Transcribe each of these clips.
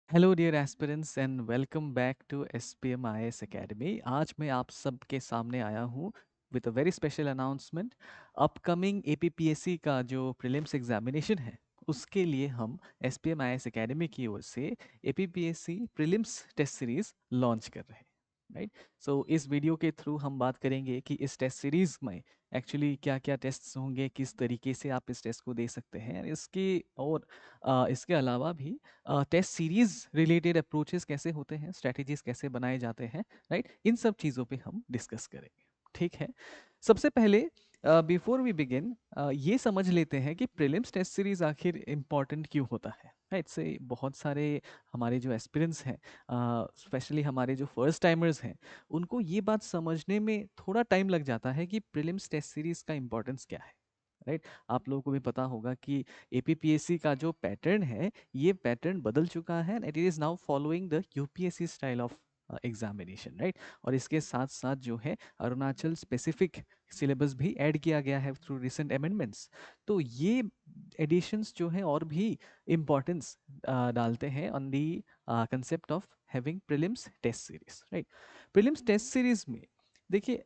Hello dear aspirants and welcome back to SPM IAS academy. आज मैं आप सबके सामने आया हूँ with a very special announcement. Upcoming APPSC का जो प्रीलिम्स एग्जामिनेशन है उसके लिए हम एसपीएम आईएएस एकेडमी की ओर से APPSC prelims test series launch कर रहे हैं। राइट। सो इस वीडियो के थ्रू हम बात करेंगे कि इस टेस्ट सीरीज में एक्चुअली क्या क्या टेस्ट्स होंगे, किस तरीके से आप इस टेस्ट को दे सकते हैं, इसके अलावा भी टेस्ट सीरीज रिलेटेड अप्रोचेस कैसे होते हैं, स्ट्रेटेजीज कैसे बनाए जाते हैं, राइट। इन सब चीज़ों पे हम डिस्कस करेंगे। ठीक है। सबसे पहले बिफोर वी बिगिन ये समझ लेते हैं कि प्रीलिम्स टेस्ट सीरीज आखिर इम्पॉर्टेंट क्यों होता है। राइट। से बहुत सारे हमारे जो एस्पिरेंट्स हैं, स्पेशली हमारे जो फर्स्ट टाइमर्स हैं, उनको ये बात समझने में थोड़ा टाइम लग जाता है कि प्रीलिम्स टेस्ट सीरीज का इम्पोर्टेंस क्या है। राइट। आप लोगों को भी पता होगा कि एपीपीएससी का जो पैटर्न है ये पैटर्न बदल चुका है and it is now following the UPSC style of examination. Right. और इसके साथ साथ जो है अरुणाचल स्पेसिफिक सिलेबस भी ऐड किया गया है थ्रू रिसेंट अमेंडमेंट्स। तो ये एडिशंस जो है और भी इम्पोर्टेंस डालते हैं on the concept of having prelims test series. Right. Prelims test series में देखिए,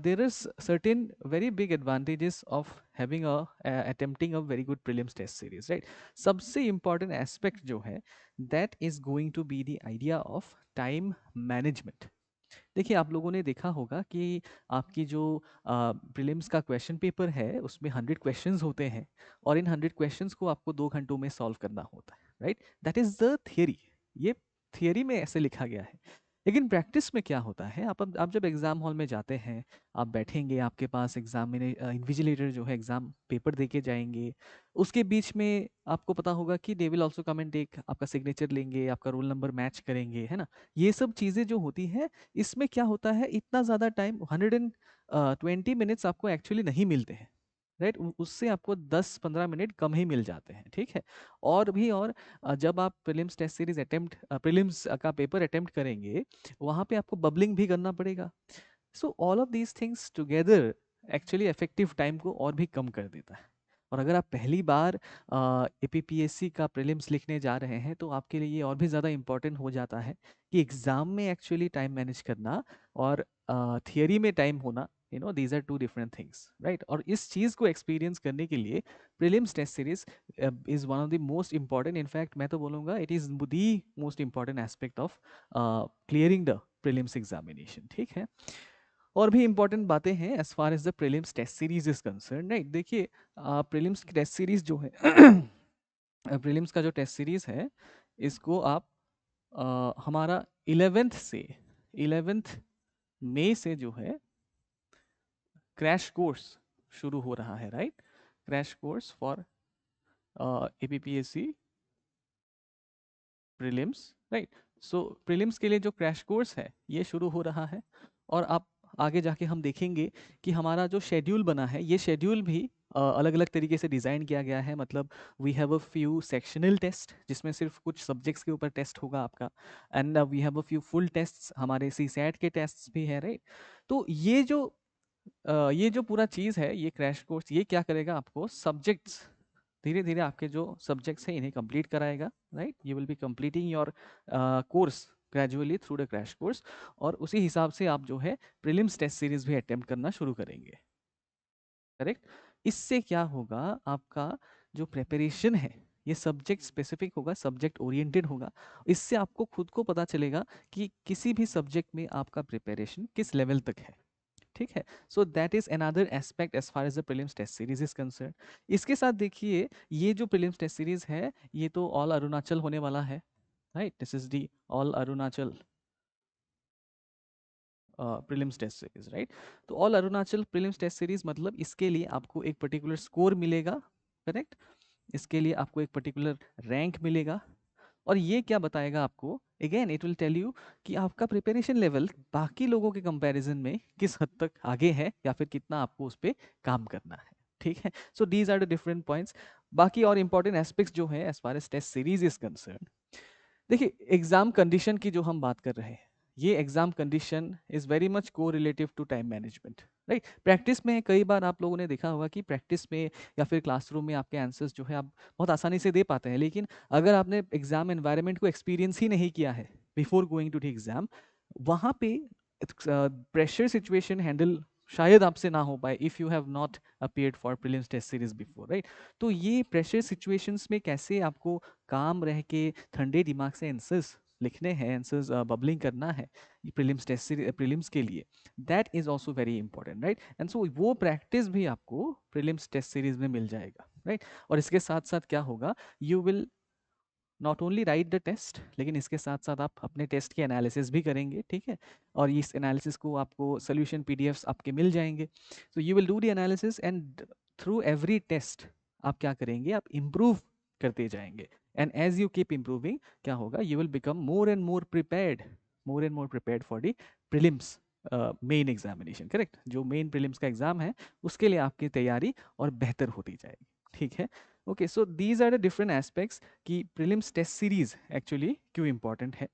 there is certain very big advantages of having attempting a very good prelims test series, right? सबसे important aspect जो है that is going to be the idea of time management। देखिए, आप लोगों ने देखा होगा कि आपकी जो प्रीलिम्स का क्वेश्चन पेपर है उसमें 100 क्वेश्चंस होते हैं और इन 100 क्वेश्चंस को आपको 2 घंटों में सॉल्व करना होता है। Right. That is the theory. ये थियरी में ऐसे लिखा गया है। लेकिन प्रैक्टिस में क्या होता है, आप जब एग्जाम हॉल में जाते हैं, आप बैठेंगे, आपके पास इन्विजिलेटर जो है एग्जाम पेपर दे के जाएंगे। उसके बीच में आपको पता होगा कि they will also come and take आपका सिग्नेचर लेंगे, आपका रोल नंबर मैच करेंगे, है ना। ये सब चीज़ें जो होती है, इसमें क्या होता है, इतना ज़्यादा टाइम 120 मिनट्स आपको एक्चुअली नहीं मिलते हैं। राइट। उससे आपको 10-15 मिनट कम ही मिल जाते हैं। ठीक है। और जब आप प्रीलिम्स का पेपर अटेम्प्ट करेंगे, वहाँ पे आपको बबलिंग भी करना पड़ेगा। So all of these things together actually effective time को और भी कम कर देता है। और अगर आप पहली बार एपीपीएससी का प्रीलिम्स लिखने जा रहे हैं तो आपके लिए ये और भी ज़्यादा इम्पोर्टेंट हो जाता है कि एग्ज़ाम में एक्चुअली टाइम मैनेज करना और थियरी में टाइम होना, these are two different things, right. और इस चीज़ को एक्सपीरियंस करने के लिए prelims test series is one of the most important, in fact मैं तो बोलूँगा it is the most important aspect of clearing the prelims examination. ठीक है। और भी इंपॉर्टेंट बातें हैं as far as the prelims test series is concern. Right. देखिए, प्रीलिम्स की टेस्ट सीरीज जो है प्रीलिम्स का जो टेस्ट सीरीज है, इसको आप हमारा 11th मई से जो है क्रैश कोर्स शुरू हो रहा है। Right. Crash course for APPSC prelims. Right. So prelims के लिए जो क्रैश कोर्स है ये शुरू हो रहा है। और आप आगे जाके हम देखेंगे कि हमारा जो शेड्यूल बना है, ये शेड्यूल भी अलग अलग तरीके से डिज़ाइन किया गया है। मतलब we have a few sectional test जिसमें सिर्फ कुछ सब्जेक्ट्स के ऊपर टेस्ट होगा आपका, and we have a few full test, हमारे सी सैट के टेस्ट भी है। राइट। तो ये जो पूरा चीज़ है, ये क्रैश कोर्स ये क्या करेगा, आपको सब्जेक्ट्स धीरे धीरे आपके जो सब्जेक्ट्स हैं इन्हें कंप्लीट कराएगा। Right. You will be completing your course gradually through the crash course. और उसी हिसाब से आप जो है प्रीलिम्स टेस्ट सीरीज भी अटेम्प्ट करना शुरू करेंगे। करेक्ट। इससे क्या होगा, आपका जो प्रिपरेशन है ये सब्जेक्ट स्पेसिफिक होगा, सब्जेक्ट ओरिएंटेड होगा। इससे आपको खुद को पता चलेगा कि किसी भी सब्जेक्ट में आपका प्रिपरेशन किस लेवल तक है। ठीक है। So that is another aspect as far as the prelims test series is concern. इसके साथ देखिए, ये जो प्रीलिम्स टेस्ट सीरीज है ये तो ऑल अरुणाचल होने वाला है। Right. This is the all Arunachal prelims test series. Right. तो all Arunachal prelims test series मतलब इसके लिए आपको एक पर्टिकुलर स्कोर मिलेगा। करेक्ट। इसके लिए आपको एक पर्टिकुलर रैंक मिलेगा। और ये क्या बताएगा आपको, again it will tell you कि आपका प्रिपरेशन लेवल बाकी लोगों के कंपैरिजन में किस हद तक आगे है या फिर कितना आपको उस पर काम करना है। ठीक है। So these are the different points. बाकी और इंपॉर्टेंट एस्पेक्ट्स जो है as far as test series is concerned, देखिए एग्जाम कंडीशन की जो हम बात कर रहे हैं, ये exam condition is very much correlative to time management. Right. Practice में कई बार आप लोगों ने देखा होगा कि प्रैक्टिस में या फिर क्लासरूम में आपके आंसर्स जो है आप बहुत आसानी से दे पाते हैं, लेकिन अगर आपने एग्जाम एनवायरनमेंट को एक्सपीरियंस ही नहीं किया है before going to the exam, वहाँ पे प्रेशर सिचुएशन हैंडल शायद आपसे ना हो पाए if you have not appeared for prelims test series before, right. तो ये प्रेशर सिचुएशंस में कैसे आपको काम रह के ठंडे दिमाग से आंसर्स लिखने हैं, आंसर्स बबलिंग करना है प्रीलिम्स टेस्ट सीरीज प्रीलिम्स के लिए, that is also very important, right. And so वो प्रैक्टिस भी आपको प्रीलिम्स टेस्ट सीरीज में मिल जाएगा, राइट। और इसके साथ साथ क्या होगा, you will not only write the test, लेकिन इसके साथ साथ आप अपने टेस्ट के एनालिसिस भी करेंगे, ठीक है। और इस एनालिसिस को आपको सोल्यूशन पीडीएफ्स आपके मिल जाएंगे। So you will do the analysis and through every test आप क्या करेंगे, आप इम्प्रूव करते जाएंगे। And as you keep improving क्या होगा, you will become more and more prepared for the prelims main examination, correct. जो मेन प्रीलिम्स का एग्जाम है उसके लिए आपकी तैयारी और बेहतर होती जाएगी, ठीक है। Okay, so these are the different aspects कि प्रीलिम्स टेस्ट सीरीज एक्चुअली क्यों इंपॉर्टेंट है।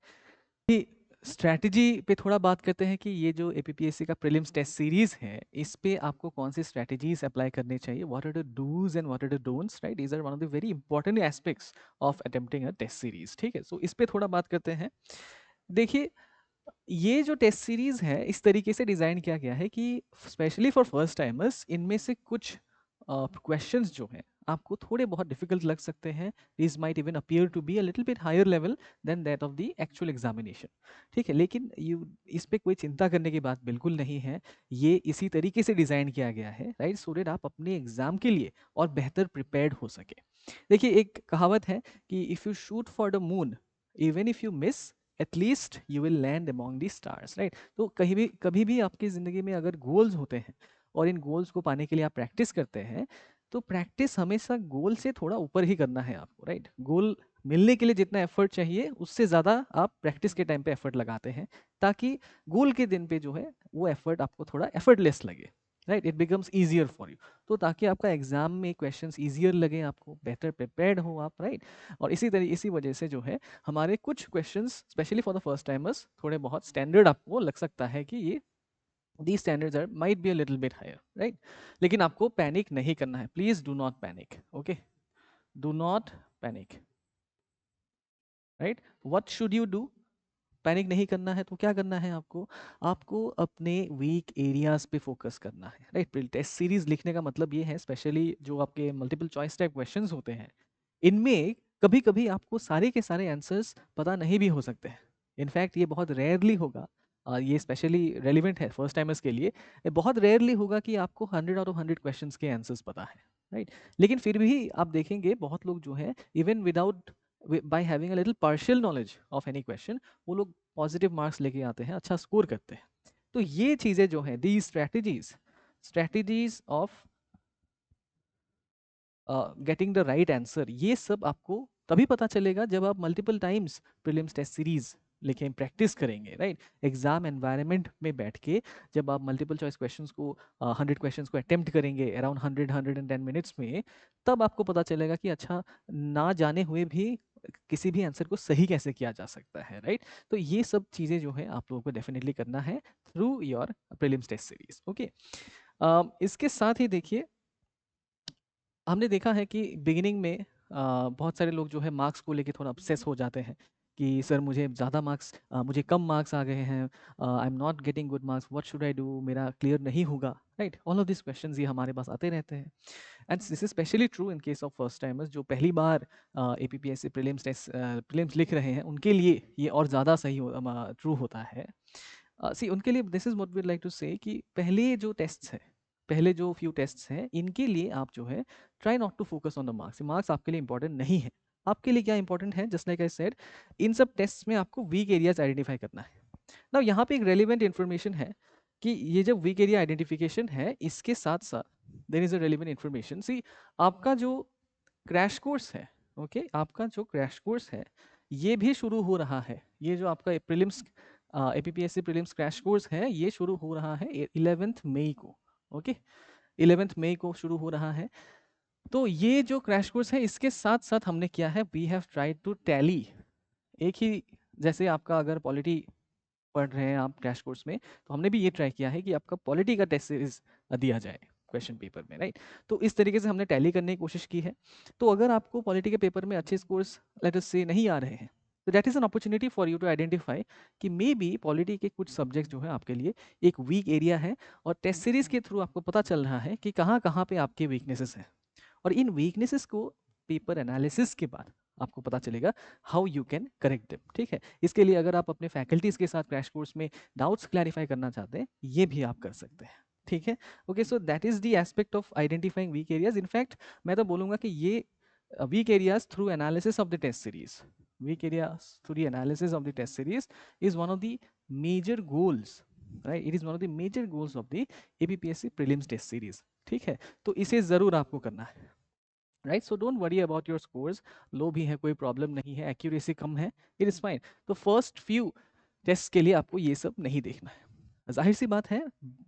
कि स्ट्रैटेजी पे थोड़ा बात करते हैं कि ये जो एपीपीएससी का प्रीलिम्स टेस्ट सीरीज है, इस पे आपको कौन सी स्ट्रैटेजीज अप्लाई करनी चाहिए, what are the dos and what are the don'ts, right. These are one of the very important aspects of attempting a test series, ठीक है। सो इस पे थोड़ा बात करते हैं। देखिए, ये जो टेस्ट सीरीज है इस तरीके से डिज़ाइन किया गया है कि स्पेशली फॉर फर्स्ट टाइमर्स इनमें से कुछ क्वेश्चंस जो हैं आपको थोड़े बहुत डिफिकल्ट लग सकते हैं। These might even appear to be a little bit higher level than that of the actual examination, ठीक है। लेकिन यू इस पे कोई चिंता करने की बात बिल्कुल नहीं है। ये इसी तरीके से डिज़ाइन किया गया है, राइट, सो दैट आप अपने एग्जाम के लिए और बेहतर प्रिपेयर्ड हो सके। देखिए, एक कहावत है कि if you shoot for the moon, even if you miss, at least you will land among the stars, right. तो कहीं भी कभी भी आपकी ज़िंदगी में अगर गोल्स होते हैं और इन गोल्स को पाने के लिए आप प्रैक्टिस करते हैं, तो प्रैक्टिस हमेशा गोल से थोड़ा ऊपर ही करना है आपको, राइट। गोल मिलने के लिए जितना एफर्ट चाहिए उससे ज़्यादा आप प्रैक्टिस के टाइम पे एफर्ट लगाते हैं, ताकि गोल के दिन पे जो है वो एफर्ट आपको थोड़ा एफर्टलेस लगे, right, it becomes easier for you. तो ताकि आपका एग्जाम में क्वेश्चंस ईजियर लगे, आपको बेटर प्रिपेयर्ड हो आप, राइट। और इसी वजह से जो है हमारे कुछ questions specially for the first timers थोड़े बहुत स्टैंडर्ड आपको लग सकता है कि ये the standards are might be a little bit higher, right. लेकिन आपको पैनिक नहीं करना है, please do not panic, okay, do not panic, right. What should you do, panic नहीं करना है तो क्या करना है आपको, आपको अपने वीक एरियाज पे फोकस करना है, राइट। टेस्ट सीरीज लिखने का मतलब ये है, स्पेशली जो आपके मल्टीपल चॉइस टाइप क्वेश्चंस होते हैं, इनमें कभी कभी आपको सारे के सारे आंसर्स पता नहीं भी हो सकते हैं। इनफैक्ट ये बहुत रेयरली होगा, और ये स्पेशली रेलिवेंट है फर्स्ट टाइमर्स के लिए, ये बहुत रेयरली होगा कि आपको 100 आउट ऑफ 100 क्वेश्चंस के आंसर्स पता है, राइट। लेकिन फिर भी आप देखेंगे बहुत लोग जो है even without by having a little partial knowledge of any question, वो लोग पॉजिटिव मार्क्स लेके आते हैं, अच्छा स्कोर करते हैं। तो ये चीज़ें जो हैं, the strategies of getting the right answer, ये सब आपको तभी पता चलेगा जब आप multiple times prelims test series लिखें, प्रैक्टिस करेंगे, राइट। एग्जाम एनवायरनमेंट में बैठ के जब आप मल्टीपल चॉइस क्वेश्चंस को 100 क्वेश्चंस को अटेम्प्ट करेंगे अराउंड 110 मिनट्स में, तब आपको पता चलेगा कि अच्छा, ना जाने हुए भी किसी भी आंसर को सही कैसे किया जा सकता है, राइट। तो ये सब चीज़ें जो है आप लोगों को डेफिनेटली करना है through your prelims test series, okay. इसके साथ ही देखिए, हमने देखा है कि बिगिनिंग में बहुत सारे लोग जो है मार्क्स को लेके थोड़ा ऑब्सेस हो जाते हैं कि सर मुझे ज़्यादा मार्क्स, मुझे कम मार्क्स आ गए हैं, I am not getting good marks, what should I do, मेरा क्लियर नहीं होगा, right. All of this questions ये हमारे पास आते रहते हैं। And this is specially true in case of first timers जो पहली बार एपीपीएससी प्रीलिम्स टेस्ट प्रीलिम्स लिख रहे हैं, उनके लिए ये और ज़्यादा सही ट्रू होता है। सी उनके लिए this is what we like to say कि पहले जो टेस्ट्स हैं, पहले जो फ्यू टेस्ट्स हैं, इनके लिए आप जो है try not to focus on the marks, marks आपके लिए इंपॉर्टेंट नहीं है। आपके लिए क्या इंपॉर्टेंट है, जस्ट लाइक आई सेड, इन सब टेस्ट्स में आपको वीक एरियाज आइडेंटिफाई करना है ना। यहाँ पे एक रेलिवेंट इन्फॉर्मेशन है कि ये जब वीक एरिया आइडेंटिफिकेशन है, इसके साथ साथ there is a relevant information. See आपका जो क्रैश कोर्स है, ओके, आपका जो क्रैश कोर्स है ये भी शुरू हो रहा है। ये जो आपका prelims APPSC prelims crash course है, ये शुरू हो रहा है 11th मई को, ओके, 11th मई को शुरू हो रहा है। तो ये जो क्रैश कोर्स है, इसके साथ साथ हमने किया है, we have tried to tally, एक ही, जैसे आपका अगर पॉलिटी पढ़ रहे हैं आप क्रैश कोर्स में, तो हमने भी ये ट्राई किया है कि आपका पॉलिटी का टेस्ट सीरीज दिया जाए क्वेश्चन पेपर में, राइट। तो इस तरीके से हमने टैली करने की कोशिश की है। तो अगर आपको पॉलिटी के पेपर में अच्छे स्कोर्स लेट अस से नहीं आ रहे हैं, तो that is an opportunity for you to identify कि मे बी पॉलिटी के कुछ सब्जेक्ट जो है आपके लिए एक वीक एरिया है, और टेस्ट सीरीज के थ्रू आपको पता चल रहा है कि कहाँ कहाँ पे आपके वीकनेसेस हैं, और इन वीकनेसेस को पेपर एनालिसिस के बाद आपको पता चलेगा how you can correct them, ठीक है। इसके लिए अगर आप अपने फैकल्टीज के साथ क्रैश कोर्स में डाउट्स क्लैरिफाई करना चाहते हैं, ये भी आप कर सकते हैं, ठीक है। Okay, so that is the aspect of identifying weak areas. In fact मैं तो बोलूंगा कि ये weak areas through analysis of the test series, weak areas through the analysis of the test series is one of the major goals, right? It is one of the major goals of the APPSC prelims test series, ठीक है। तो इसे जरूर आपको करना है, right. So don't worry about your scores, low भी है कोई प्रॉब्लम नहीं है, एक्यूरेसी कम है, इट इज़ फाइन। तो फर्स्ट फ्यू टेस्ट के लिए आपको ये सब नहीं देखना है। जाहिर सी बात है,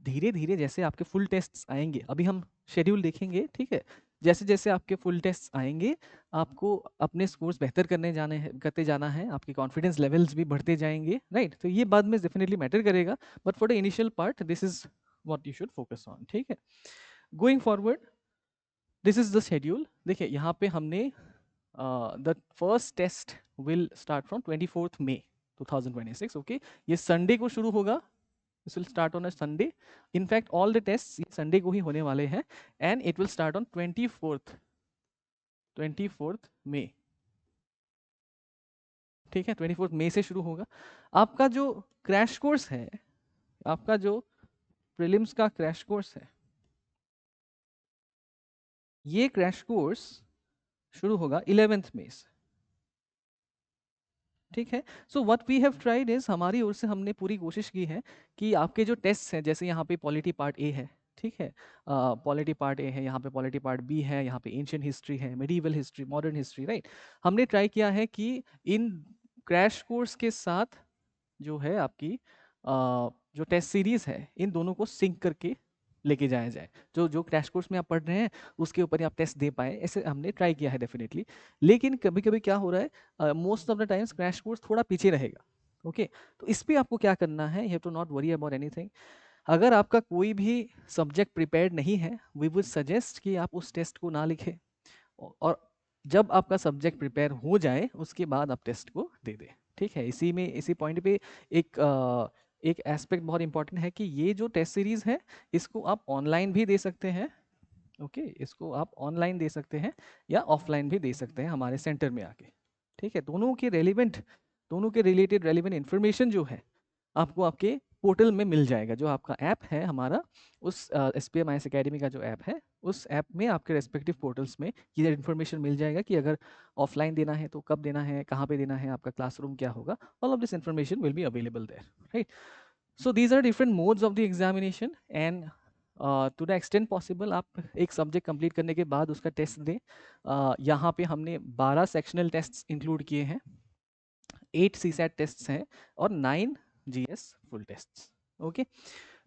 धीरे धीरे जैसे आपके फुल टेस्ट आएंगे, अभी हम शेड्यूल देखेंगे, ठीक है। जैसे जैसे आपके फुल टेस्ट आएंगे, आपको अपने स्कोर्स बेहतर करते जाना है, आपके कॉन्फिडेंस लेवल्स भी बढ़ते जाएंगे, राइट। तो ये बाद में डेफिनेटली मैटर करेगा, but for the initial part this is what you should focus on, ठीक है। Going forward, this is the schedule. देखिए यहाँ पे हमने the first test will start from 24th May 2026, okay. ये संडे को शुरू होगा, this will start on a Sunday. In fact all the test ये संडे को ही होने वाले हैं, and it will start on 24th May, ठीक है। 24th May से शुरू होगा। आपका जो क्रैश कोर्स है, आपका जो प्रीलिम्स का क्रैश कोर्स है, ये क्रैश कोर्स शुरू होगा 11th May से, ठीक है। So what we have tried is, हमारी ओर से हमने पूरी कोशिश की है कि आपके जो टेस्ट हैं, जैसे यहाँ पे पॉलिटी पार्ट ए है, ठीक है, पॉलिटी पार्ट ए है, यहाँ पे पॉलिटी पार्ट बी है, यहाँ पे एंशिएंट हिस्ट्री है, medieval history, modern history, right. हमने ट्राई किया है कि इन क्रैश कोर्स के साथ जो है आपकी जो टेस्ट सीरीज है, इन दोनों को सिंक करके लेके जाया जाए। जो जो क्रैश कोर्स में आप पढ़ रहे हैं उसके ऊपर ही आप टेस्ट दे पाए, ऐसे हमने ट्राई किया है डेफिनेटली। लेकिन कभी कभी क्या हो रहा है, most of the times crash course थोड़ा पीछे रहेगा, ओके। तो इस पर आपको क्या करना है, you have to not worry about anything. अगर आपका कोई भी सब्जेक्ट प्रिपेयर्ड नहीं है, वी वुड सजेस्ट कि आप उस टेस्ट को ना लिखें, और जब आपका सब्जेक्ट प्रिपेयर हो जाए उसके बाद आप टेस्ट को दे दें, ठीक है। इसी में इसी पॉइंट पे एक एस्पेक्ट बहुत इंपॉर्टेंट है कि ये जो टेस्ट सीरीज है, इसको आप ऑनलाइन भी दे सकते हैं, ओके। इसको आप ऑनलाइन दे सकते हैं या ऑफलाइन भी दे सकते हैं हमारे सेंटर में आके, ठीक है। दोनों के रिलेटेड रेलिवेंट इन्फॉर्मेशन जो है आपको आपके पोर्टल में मिल जाएगा। जो आपका ऐप है हमारा, उस SPM IAS अकेडमी का जो ऐप है, उस ऐप में आपके रेस्पेक्टिव पोर्टल्स में ये इन्फॉर्मेशन मिल जाएगा कि अगर ऑफलाइन देना है तो कब देना है, कहाँ पे देना है, आपका क्लासरूम क्या होगा, all of this information will be available there, right. So these are different modes of the examination, and to the extent possible आप एक सब्जेक्ट कंप्लीट करने के बाद उसका टेस्ट दें। यहाँ पे हमने 12 सेक्शनल टेस्ट इंक्लूड किए हैं, 8 CSAT टेस्ट हैं और 9 GS फुल टेस्ट, ओके।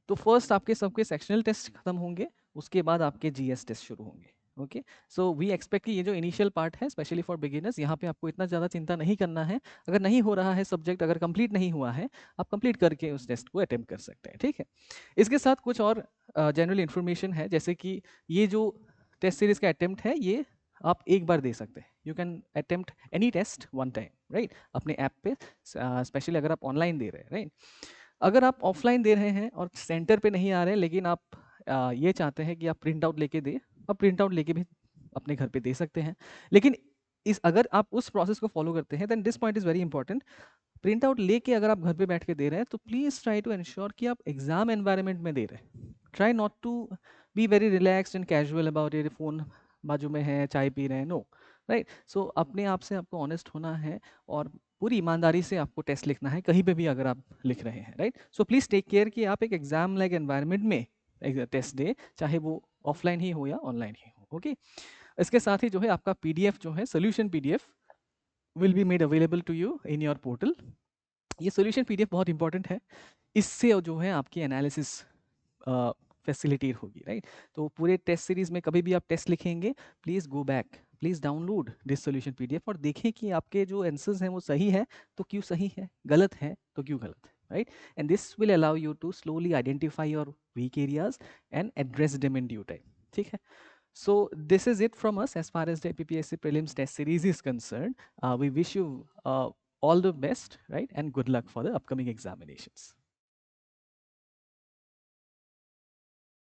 तो फर्स्ट आपके सबके सेक्शनल टेस्ट खत्म होंगे, उसके बाद आपके GS टेस्ट शुरू होंगे, ओके। सो वी एक्सपेक्ट कि ये जो इनिशियल पार्ट है स्पेशली फॉर बिगिनर्स, यहाँ पे आपको इतना ज़्यादा चिंता नहीं करना है। अगर नहीं हो रहा है सब्जेक्ट, अगर कंप्लीट नहीं हुआ है, आप कंप्लीट करके उस टेस्ट को अटेम्प्ट कर सकते हैं, ठीक है। इसके साथ कुछ और जनरल इन्फॉर्मेशन है, जैसे कि ये जो टेस्ट सीरीज का अटेम्प्ट है, ये आप एक बार दे सकते हैं। You can attempt any test one time, right, अपने ऐप पे, स्पेशली अगर आप ऑनलाइन दे रहे हैं, राइट। अगर आप ऑफलाइन दे रहे हैं और सेंटर पे नहीं आ रहे हैं, लेकिन आप ये चाहते हैं कि आप प्रिंट आउट लेके दें, आप प्रिंट आउट लेके भी अपने घर पे दे सकते हैं। लेकिन इस अगर आप उस प्रोसेस को फॉलो करते हैं, then this point is very important. Print out लेके अगर आप घर पे बैठ के दे रहे हैं, तो प्लीज़ ट्राई टू एंश्योर कि आप एग्जाम एनवायरनमेंट में दे रहे हैं। Try not to be very relaxed and casual about it, phone बाजू में है, चाय पी रहे हैं, नो, राइट। सो अपने आप से आपको ऑनेस्ट होना है और पूरी ईमानदारी से आपको टेस्ट लिखना है, कहीं पे भी अगर आप लिख रहे हैं, right. So please take care कि आप एक एग्जाम लाइक एनवायरनमेंट में टेस्ट दे, चाहे वो ऑफलाइन ही हो या ऑनलाइन ही हो, ओके। इसके साथ ही जो है आपका PDF जो है, solution PDF will be made available to you in your portal. ये सोल्यूशन PDF बहुत इंपॉर्टेंट है, इससे जो है आपकी एनालिसिस फैसिलिटेट होगी, राइट। तो पूरे टेस्ट सीरीज में कभी भी आप टेस्ट लिखेंगे, please go back, please download this solution PDF और देखें कि आपके जो आंसर्स हैं वो सही है तो क्यों सही है, गलत है तो क्यों गलत है, right? And this will allow you to slowly identify your weak areas and address them in due time. ठीक है? So this is it from us as far as the APPSC prelims test series is concerned. We wish you all the best, right? And good luck for the upcoming examinations.